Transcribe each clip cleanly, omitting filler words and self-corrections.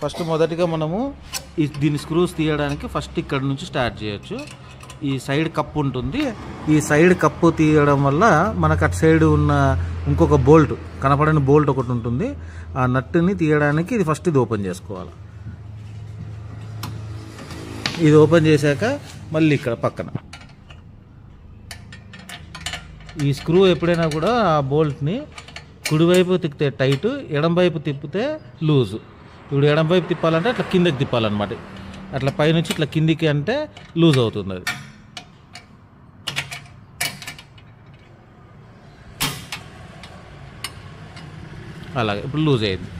First మొదటిగా మనము దీని స్క్రూస్ తీయడానికి ఫస్ట్ ఇక్కడ నుంచి స్టార్ట్ చేయొచ్చు. ఈ సైడ్ కప్పు ఉంటుంది. ఈ సైడ్ కప్పు తీయడం వల్ల మనకు అటు సైడ్ ఉన్న ఇంకొక బోల్ట్, కనపడని బోల్ట్ ఒకటి ఉంటుంది. ఆ నట్టుని తీయడానికి ఇది ఫస్ట్ ఇది ఓపెన్ చేసుకోవాలి. ఇది ఓపెన్ చేశాక మళ్ళీ ఇక్కడ పక్కన ఈ స్క్రూ ఎప్పుడైనా కూడా ఆ బోల్ట్ని కుడివైపు తిప్పితే టైట్, ఎడం వైపు తిప్పితే లూజు. ఇప్పుడు ఎడం వైపు తిప్పాలంటే అట్లా కిందకి తిప్పాలన్నమాట. అట్లా పైనుంచి ఇట్లా కిందికి అంటే లూజ్ అవుతుంది అది. అలాగే ఇప్పుడు లూజ్ అయింది.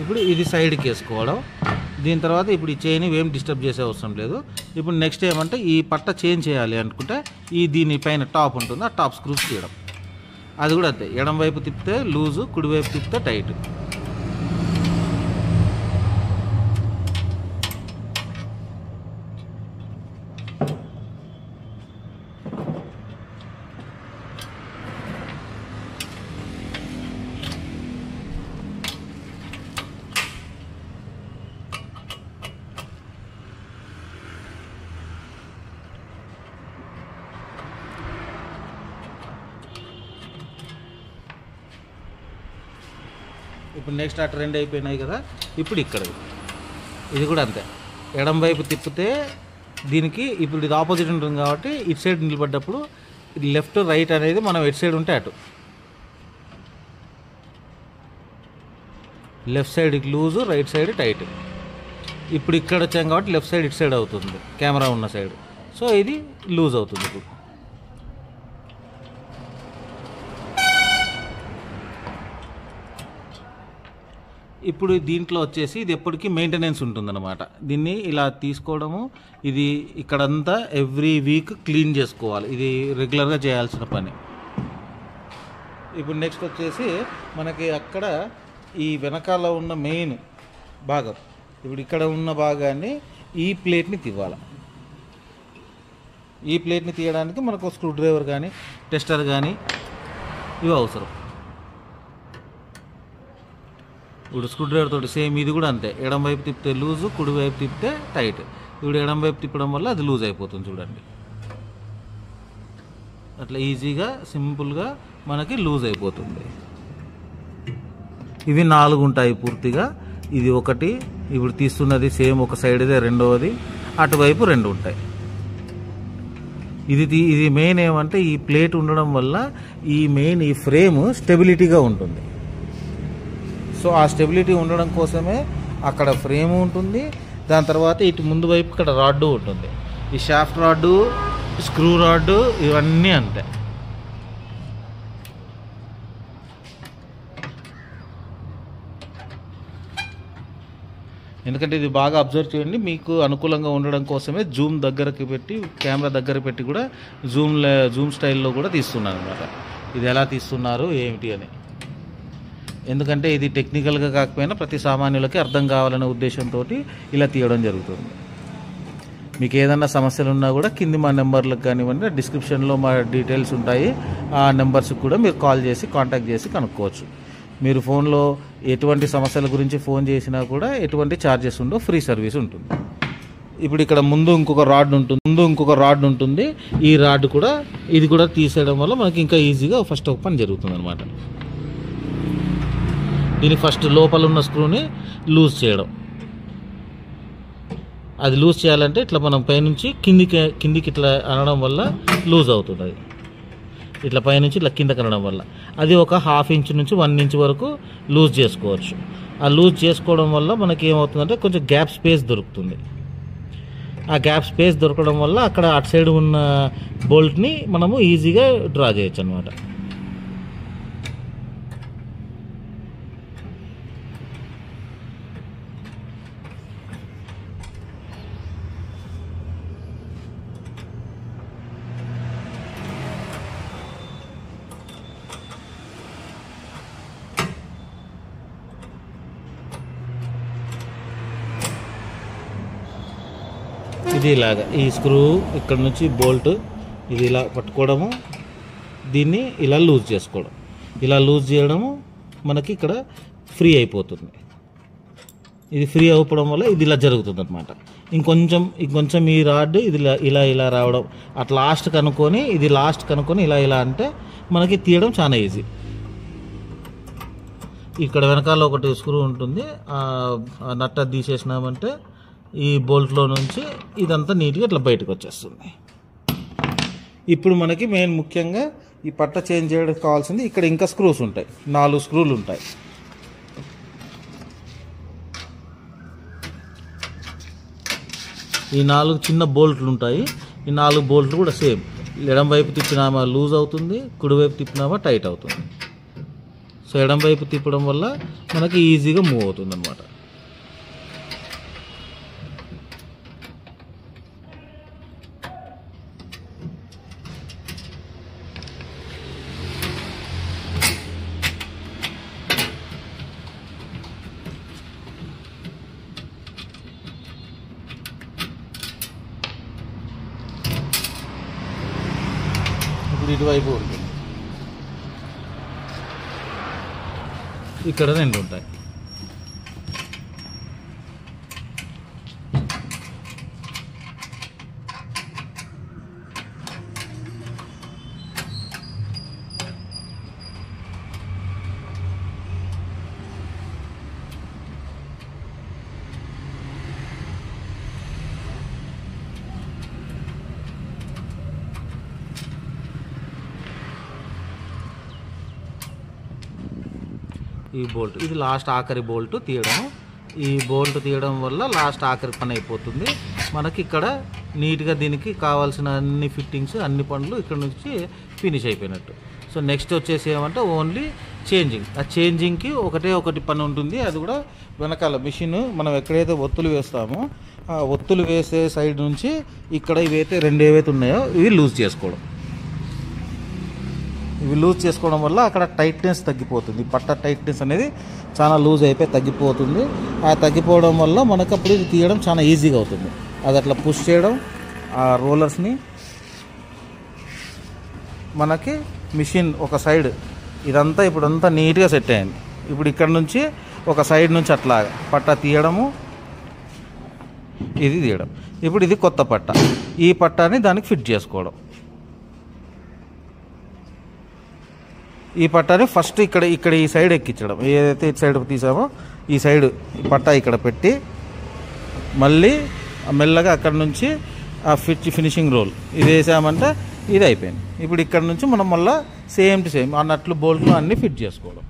ఇప్పుడు ఇది సైడ్కి వేసుకోవడం. దీని తర్వాత ఇప్పుడు ఈ చైన్ ఏం డిస్టర్బ్ చేసే అవసరం లేదు. ఇప్పుడు నెక్స్ట్ ఏమంటే ఈ పట్ట చేంజ్ చేయాలి అనుకుంటే ఈ దీని పైన టాప్ ఉంటుంది, ఆ టాప్ స్క్రూస్ తీయడం. అది కూడా అంతే, ఎడం వైపు తిప్పితే లూజు, కుడివైపు తిప్పితే టైట్. ఇప్పుడు నెక్స్ట్ అటు రెండు అయిపోయినాయి కదా. ఇప్పుడు ఇక్కడ ఇది కూడా అంతే, ఎడం వైపు తిప్పితే దీనికి ఇప్పుడు ఇది ఆపోజిట్ ఉంటుంది కాబట్టి ఇటు సైడ్ నిలబడ్డప్పుడు ఇది లెఫ్ట్ రైట్ అనేది మనం ఎటు సైడ్ ఉంటే అటు. Left side loose, right side tight. ఇప్పుడు ఇక్కడ వచ్చాం కాబట్టి లెఫ్ట్ సైడ్ ఇటు సైడ్ అవుతుంది, కెమెరా ఉన్న సైడ్. సో ఇది లూజ్ అవుతుంది. ఇప్పుడు ఇప్పుడు దీంట్లో వచ్చేసి ఇది ఎప్పటికీ మెయింటెనెన్స్ ఉంటుందన్నమాట. దీన్ని ఇలా తీసుకోవడము, ఇది ఇక్కడంతా ఎవ్రీ వీక్ క్లీన్ చేసుకోవాలి. ఇది రెగ్యులర్గా చేయాల్సిన పని. ఇప్పుడు నెక్స్ట్ వచ్చేసి మనకి అక్కడ ఈ వెనకాల ఉన్న మెయిన్ భాగం, ఇప్పుడు ఇక్కడ ఉన్న భాగాన్ని ఈ ప్లేట్ని తీయాలి. ఈ ప్లేట్ని తీయడానికి మనకు స్క్రూ డ్రైవర్ కానీ టెస్టర్ కానీ ఇవి అవసరం. ఇప్పుడు స్క్రూ డ్రైవర్ తోటి సేమ్ ఇది కూడా అంతే, ఎడం వైపు తిప్పితే లూజు, కుడి వైపు తిప్పితే టైట్. ఇప్పుడు ఎడం వైపు తిప్పడం వల్ల అది లూజ్ అయిపోతుంది చూడండి. అట్లా ఈజీగా సింపుల్గా మనకి లూజ్ అయిపోతుంది. ఇవి 4 ఉంటాయి పూర్తిగా. ఇది ఒకటి, ఇప్పుడు తీస్తున్నది సేమ్ ఒక సైడ్దే రెండవది, అటువైపు 2 ఉంటాయి. ఇది మెయిన్ ఏమంటే ఈ ప్లేట్ ఉండడం వల్ల ఈ ఫ్రేమ్ స్టెబిలిటీగా ఉంటుంది. సో ఆ స్టెబిలిటీ ఉండడం కోసమే అక్కడ ఫ్రేమ్ ఉంటుంది. దాని తర్వాత ఇటు ముందు వైపు ఇక్కడ రాడ్డు ఉంటుంది. ఈ షాఫ్ట్ రాడ్డు, స్క్రూ రాడ్డు ఇవన్నీ అంతే. ఎందుకంటే ఇది బాగా అబ్జర్వ్ చేయండి, మీకు అనుకూలంగా ఉండడం కోసమే జూమ్ దగ్గరకి పెట్టి, కెమెరా దగ్గర పెట్టి కూడా జూమ్ స్టైల్లో కూడా తీస్తున్నాను అనమాట. ఇది ఎలా తీస్తున్నారు ఏమిటి అని. ఎందుకంటే ఇది టెక్నికల్గా కాకపోయినా ప్రతి సామాన్యులకి అర్థం కావాలనే ఉద్దేశంతో ఇలా తీయడం జరుగుతుంది. మీకు ఏదన్నా సమస్యలు ఉన్నా కూడా కింది మా నెంబర్లకు కానివ్వండి, డిస్క్రిప్షన్లో మా డీటెయిల్స్ ఉంటాయి. ఆ నెంబర్స్కి కూడా మీరు కాల్ చేసి కాంటాక్ట్ చేసి కనుక్కోవచ్చు. మీరు ఫోన్లో ఎటువంటి సమస్యల గురించి ఫోన్ చేసినా కూడా ఎటువంటి ఛార్జెస్ ఉండవు, ఫ్రీ సర్వీస్ ఉంటుంది. ఇప్పుడు ఇక్కడ ముందు ఇంకొక రాడ్ ఉంటుంది. ఈ రాడ్ కూడా ఇది కూడా తీసేయడం వల్ల మనకి ఇంకా ఈజీగా ఫస్ట్ ఒక పని జరుగుతుంది అనమాట. దీనికి ఫస్ట్ లోపల ఉన్న స్క్రూని లూజ్ చేయడం. అది లూజ్ చేయాలంటే ఇట్లా మనం పైనుంచి కిందికి ఇట్లా అనడం వల్ల లూజ్ అవుతుంది. అది ఇట్లా పైనుంచి ఇట్లా కిందకి అనడం వల్ల అది ఒక 1/2 ఇంచ్ నుంచి 1 ఇంచ్ వరకు లూజ్ చేసుకోవచ్చు. ఆ లూజ్ చేసుకోవడం వల్ల మనకి ఏమవుతుందంటే కొంచెం గ్యాప్ స్పేస్ దొరుకుతుంది. ఆ గ్యాప్ స్పేస్ దొరకడం వల్ల అక్కడ అటు సైడ్ ఉన్న బోల్ట్ని మనము ఈజీగా డ్రా చేయొచ్చు అనమాట. ఇది ఇలాగా ఈ స్క్రూ ఇక్కడ నుంచి బోల్ట్ ఇది ఇలా పట్టుకోవడము, దీన్ని ఇలా లూజ్ చేసుకోవడం, ఇలా లూజ్ చేయడము మనకి ఇక్కడ ఫ్రీ అయిపోతుంది. ఇది ఫ్రీ అయిపోవడం వల్ల ఇది ఇలా జరుగుతుంది అనమాట. ఇంకొంచెం ఈ రాడ్ ఇది ఇలా ఇలా రావడం, అట్లా లాస్ట్ కనుక్కొని ఇది లాస్ట్ కనుక్కొని ఇలా అంటే మనకి తీయడం చాలా ఈజీ. ఇక్కడ వెనకాల ఒకటి స్క్రూ ఉంటుంది, ఆ నట్ తీసేసినామంటే ఈ బోల్ట్లో నుంచి ఇదంతా నీట్గా ఇట్లా బయటకు వచ్చేస్తుంది. ఇప్పుడు మనకి మెయిన్ ముఖ్యంగా ఈ పట్ట చేంజ్ చేయడానికి కావాల్సింది ఇక్కడ ఇంకా స్క్రూస్ ఉంటాయి, 4 స్క్రూలు ఉంటాయి. ఈ 4 చిన్న బోల్ట్లు ఉంటాయి. ఈ 4 బోల్ట్లు కూడా సేమ్, ఎడం వైపు తిప్పినామా లూజ్ అవుతుంది, కుడివైపు తిప్పినామా టైట్ అవుతుంది. సో ఎడం వైపు తిప్పడం వల్ల మనకి ఈజీగా మూవ్ అవుతుంది అన్నమాట. ఇప్పుడు ఇటువైపు ఉంటుంది, ఇక్కడ 2 ఉంటాయి. ఈ బోల్ట్ ఇది లాస్ట్ ఆఖరి బోల్ట్ తీయడం, ఈ బోల్ట్ తీయడం వల్ల లాస్ట్ ఆఖరి పని అయిపోతుంది మనకి. ఇక్కడ నీట్గా దీనికి కావాల్సిన అన్ని ఫిట్టింగ్స్ అన్ని పనులు ఇక్కడ నుంచి ఫినిష్ అయిపోయినట్టు. సో నెక్స్ట్ వచ్చేసి ఏమంటే ఓన్లీ చేంజింగ్. ఆ చేంజింగ్కి ఒకటి పని ఉంటుంది, అది కూడా వెనకాల మిషన్ మనం ఎక్కడైతే ఒత్తులు వేస్తామో ఆ ఒత్తులు వేసే సైడ్ నుంచి ఇక్కడ ఇవైతే 2 ఏవైతే ఉన్నాయో ఇవి లూజ్ చేసుకోవడం. ఇవి లూజ్ చేసుకోవడం వల్ల అక్కడ టైట్నెస్ తగ్గిపోతుంది, పట్ట టైట్నెస్ అనేది చాలా లూజ్ అయిపోయి తగ్గిపోతుంది. ఆ తగ్గిపోవడం వల్ల మనకు అప్పుడు ఇది తీయడం చాలా ఈజీగా అవుతుంది. అది అట్లా పుష్ చేయడం ఆ రోలర్స్ని మనకి మిషన్ ఒక సైడ్ ఇదంతా ఇప్పుడంతా నీట్గా సెట్ అయింది. ఇప్పుడు ఇక్కడ నుంచి ఒక సైడ్ నుంచి అట్లా పట్ట తీయడము, ఇది తీయడం. ఇప్పుడు ఇది కొత్త పట్ట, ఈ పట్టాని దానికి ఫిట్ చేసుకోవడం. ఈ పట్టాని ఫస్ట్ ఇక్కడ ఈ సైడ్ ఎక్కించడం, ఏదైతే ఇటు సైడ్ తీసామో ఈ సైడ్ పట్టా ఇక్కడ పెట్టి మళ్ళీ మెల్లగా అక్కడ నుంచి ఆ ఫినిషింగ్ రోల్ ఇది వేసామంటే ఇది అయిపోయింది. ఇప్పుడు ఇక్కడ నుంచి మనం మళ్ళీ సేమ్ టు సేమ్ ఆ నట్లు బోల్ట్లు అన్నీ ఫిట్ చేసుకోవడం.